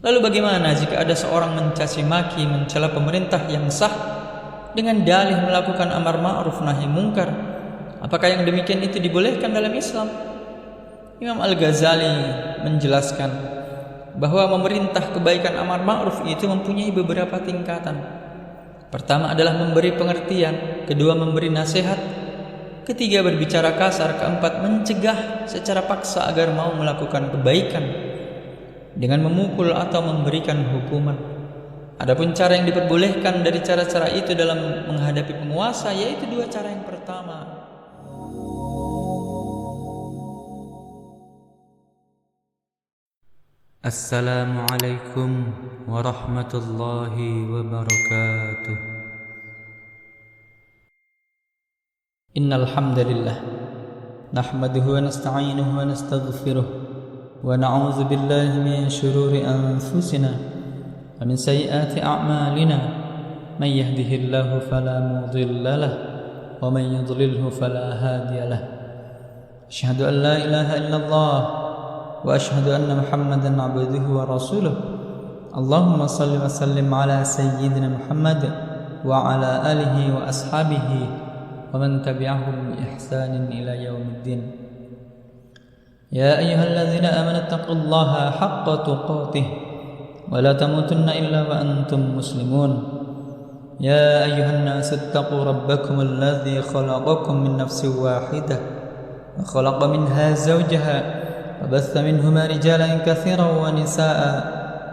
Lalu bagaimana jika ada seorang mencaci maki, mencela pemerintah yang sah dengan dalih melakukan amar ma'ruf nahi mungkar? Apakah yang demikian itu dibolehkan dalam Islam? Imam Al-Ghazali menjelaskan bahwa memerintah kebaikan amar ma'ruf itu mempunyai beberapa tingkatan. Pertama adalah memberi pengertian, kedua memberi nasihat, ketiga berbicara kasar, keempat mencegah secara paksa agar mau melakukan kebaikan dengan memukul atau memberikan hukuman. Adapun cara yang diperbolehkan dari cara-cara itu dalam menghadapi penguasa, yaitu dua cara yang pertama. Assalamualaikum warahmatullahi wabarakatuh. Innal hamdalillah nahmaduhu wa nasta'inuhu wa nastaghfiruh wa na'udzu billahi min shururi anfusina wa min sayyiati a'malina may yahdihillahu fala mudilla lahu wa may yudlilhu fala hadiya lahu. Asyhadu an la ilaha illallah wa asyhadu anna Muhammadan abduhu wa rasuluh. Allahumma salli wa sallim ala sayyidina Muhammad wa ala alihi wa ashabihi wa man tabi'ahum bi ihsanin ila yaumiddin. Ya ayyuhalladzina amanu taqullaha haqqa tuqatih wa la tamutunna illa wa antum muslimun. Ya ayyuhan nasu ittaqu rabbakum alladzi khalaqakum min nafsin wahidah wa khalaqa minha zawjaha وبث منهما رجالا كثيرا ونساء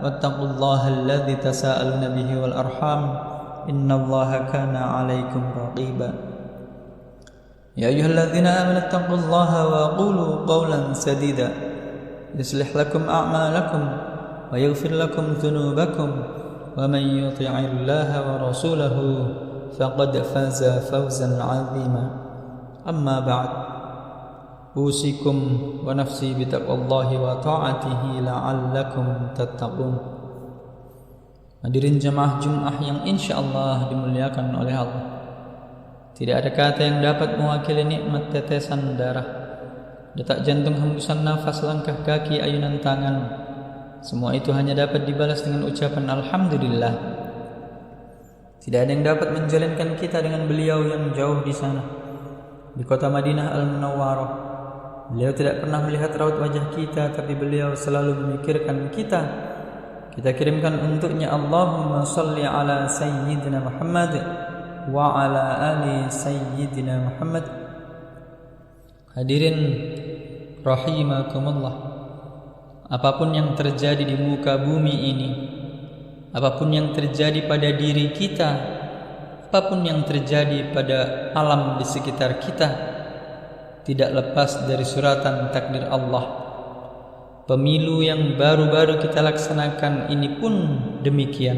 واتقوا الله الذي تساءلون به والأرحام إن الله كان عليكم رقيبا. يا أيها الذين آمنوا اتقوا الله وقولوا قولا سديدا يصلح لكم أعمالكم ويغفر لكم ذنوبكم ومن يطع الله ورسوله فقد فاز فوزا عظيما. أما بعد أوصيكم ونفسي بتقوى الله وطاعته لعلكم تتقون. Hadirin jemaah Jumat yang insyaallah dimuliakan oleh Allah. Tidak ada kata yang dapat mewakili nikmat tetesan darah, detak jantung, hembusan nafas, langkah kaki, ayunan tangan. Semua itu hanya dapat dibalas dengan ucapan alhamdulillah. Tidak ada yang dapat menjalinkan kita dengan beliau yang jauh di sana, di kota Madinah Al-Munawwarah. Beliau tidak pernah melihat raut wajah kita, tapi beliau selalu memikirkan kita. Kita kirimkan untuknya Allahumma salli ala sayyidina Muhammad wa ala ali sayyidina Muhammad. Hadirin rahimakumullah, apapun yang terjadi di muka bumi ini, apapun yang terjadi pada diri kita, apapun yang terjadi pada alam di sekitar kita, tidak lepas dari suratan takdir Allah. Pemilu yang baru-baru kita laksanakan ini pun demikian.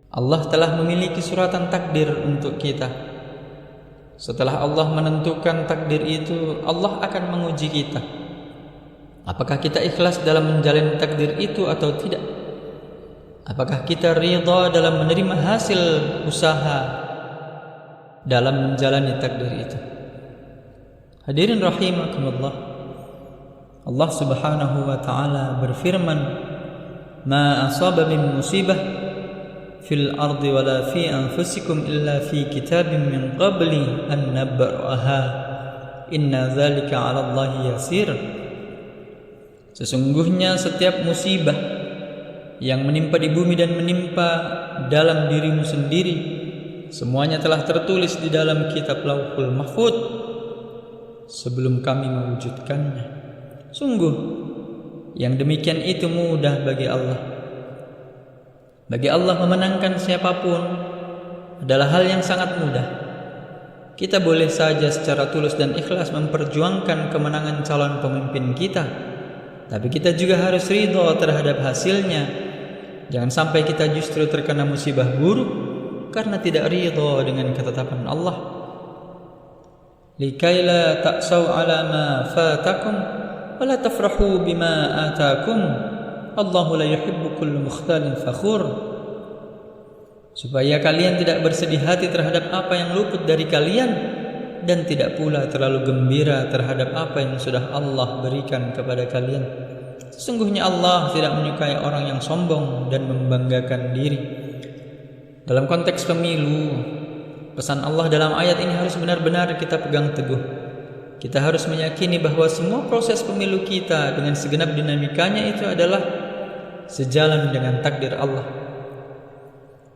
Allah telah memiliki suratan takdir untuk kita. Setelah Allah menentukan takdir itu, Allah akan menguji kita. Apakah kita ikhlas dalam menjalani takdir itu atau tidak? Apakah kita ridha dalam menerima hasil usaha dalam menjalani takdir itu? Hadirin rahimakumullah, Allah Subhanahu wa ta'ala berfirman, "Ma asaba min musibah fil ardi wala fi anfusikum illa fi kitabin min qabli an nabra'aha inna dzalika 'ala Allahi yasir." Sesungguhnya setiap musibah yang menimpa di bumi dan menimpa dalam dirimu sendiri, semuanya telah tertulis di dalam kitab Lauhul Mahfuz sebelum kami mewujudkannya. Sungguh yang demikian itu mudah bagi Allah. Bagi Allah memenangkan siapapun adalah hal yang sangat mudah. Kita boleh saja secara tulus dan ikhlas memperjuangkan kemenangan calon pemimpin kita, tapi kita juga harus ridha terhadap hasilnya. Jangan sampai kita justru terkena musibah buruk karena tidak ridha dengan ketetapan Allah. Likai la ta'saw ala ma fatakum wa la tafrahu bima atakum. Allahu la yuhibbu kull mukhtalin fakhur. Supaya kalian tidak bersedih hati terhadap apa yang luput dari kalian, dan tidak pula terlalu gembira terhadap apa yang sudah Allah berikan kepada kalian. Sesungguhnya Allah tidak menyukai orang yang sombong dan membanggakan diri. Dalam konteks pemilu, pesan Allah dalam ayat ini harus benar-benar kita pegang teguh. Kita harus meyakini bahwa semua proses pemilu kita dengan segenap dinamikanya itu adalah sejalan dengan takdir Allah.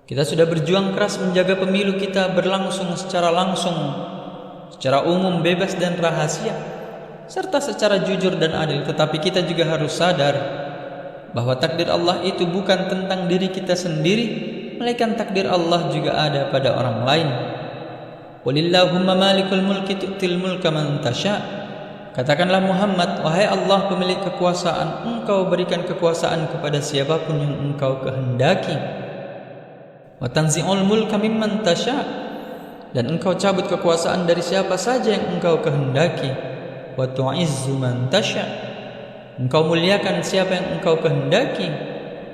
Kita sudah berjuang keras menjaga pemilu kita berlangsung secara langsung, secara umum, bebas dan rahasia, serta secara jujur dan adil. Tetapi kita juga harus sadar bahwa takdir Allah itu bukan tentang diri kita sendiri, melainkan takdir Allah juga ada pada orang lain. Qulillahumma malikul mulki tu'til mulka man tasha. Katakanlah Muhammad, wahai Allah pemilik kekuasaan, engkau berikan kekuasaan kepada siapapun yang engkau kehendaki. Wa tanzi'ul mulka mimman tasha. Dan engkau cabut kekuasaan dari siapa saja yang engkau kehendaki. Wa tu'izzu man tasha. Engkau muliakan siapa yang engkau kehendaki.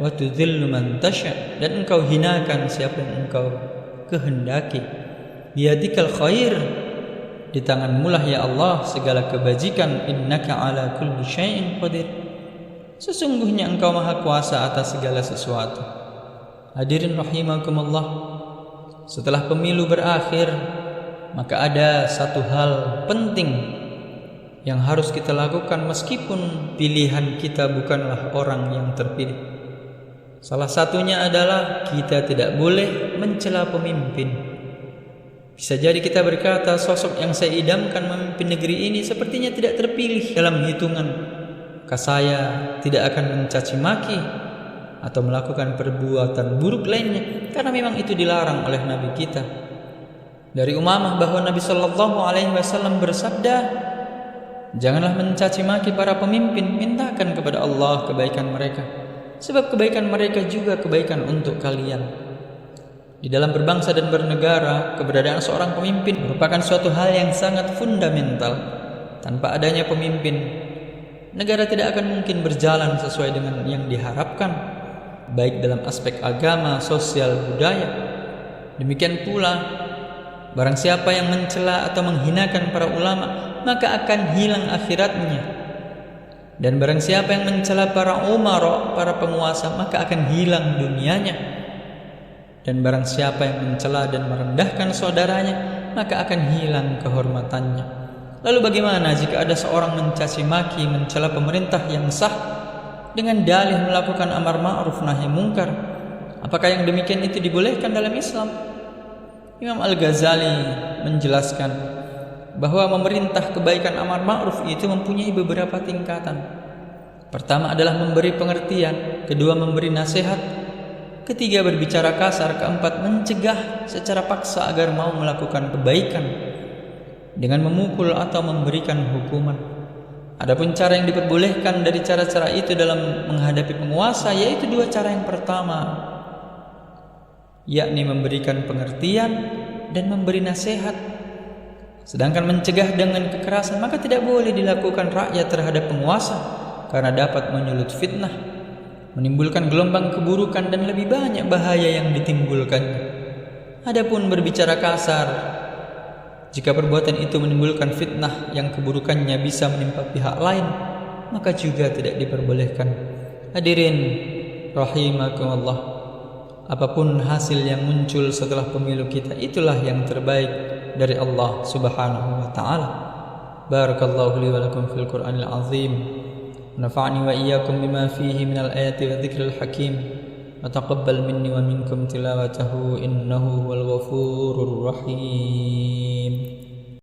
Wa tudhillu man tasha. Dan engkau hinakan siapa yang engkau kehendaki. Biyadikal khair. Di tanganmu lah ya Allah segala kebajikan. Innaka ala kulli syai'in qadir. Sesungguhnya engkau maha kuasa atas segala sesuatu. Hadirin rahimakumullah, setelah pemilu berakhir, maka ada satu hal penting yang harus kita lakukan meskipun pilihan kita bukanlah orang yang terpilih. Salah satunya adalah kita tidak boleh mencela pemimpin. Bisa jadi kita berkata, sosok yang saya idamkan memimpin negeri ini sepertinya tidak terpilih dalam hitungan. Maka saya tidak akan mencaci maki atau melakukan perbuatan buruk lainnya, karena memang itu dilarang oleh Nabi kita. Dari Umamah bahwa Nabi Shallallahu Alaihi Wasallam bersabda, janganlah mencaci maki para pemimpin, mintakan kepada Allah kebaikan mereka, sebab kebaikan mereka juga kebaikan untuk kalian. Di dalam berbangsa dan bernegara, keberadaan seorang pemimpin merupakan suatu hal yang sangat fundamental. Tanpa adanya pemimpin, negara tidak akan mungkin berjalan sesuai dengan yang diharapkan, baik dalam aspek agama, sosial, budaya. Demikian pula, barang siapa yang mencela atau menghinakan para ulama, maka akan hilang akhiratnya. Dan barang siapa yang mencela para umara, para penguasa, maka akan hilang dunianya. Dan barang siapa yang mencela dan merendahkan saudaranya, maka akan hilang kehormatannya. Lalu bagaimana jika ada seorang mencaci maki, mencela pemerintah yang sah dengan dalih melakukan amar ma'ruf nahi mungkar? Apakah yang demikian itu dibolehkan dalam Islam? Imam Al-Ghazali menjelaskan bahwa memerintah kebaikan amar ma'ruf itu mempunyai beberapa tingkatan. Pertama adalah memberi pengertian, kedua memberi nasihat, ketiga berbicara kasar, keempat mencegah secara paksa agar mau melakukan kebaikan dengan memukul atau memberikan hukuman. Adapun cara yang diperbolehkan dari cara-cara itu dalam menghadapi penguasa, yaitu dua cara. Yang pertama, yakni memberikan pengertian dan memberi nasihat. Sedangkan mencegah dengan kekerasan maka tidak boleh dilakukan rakyat terhadap penguasa, karena dapat menyulut fitnah, menimbulkan gelombang keburukan dan lebih banyak bahaya yang ditimbulkannya. Adapun berbicara kasar, jika perbuatan itu menimbulkan fitnah yang keburukannya bisa menimpa pihak lain, maka juga tidak diperbolehkan. Hadirin rahimakumullah, apapun hasil yang muncul setelah pemilu kita, itulah yang terbaik dari Allah Subhanahu wa taala. Barakallahu li wa lakum fil Qur'anil azim. Nafa'ni wa iyyakum bima fihi minal ayati wa dzikril hakim. Wa taqabbal minni wa minkum tilawatahu innahu huwal ghafurur rahim.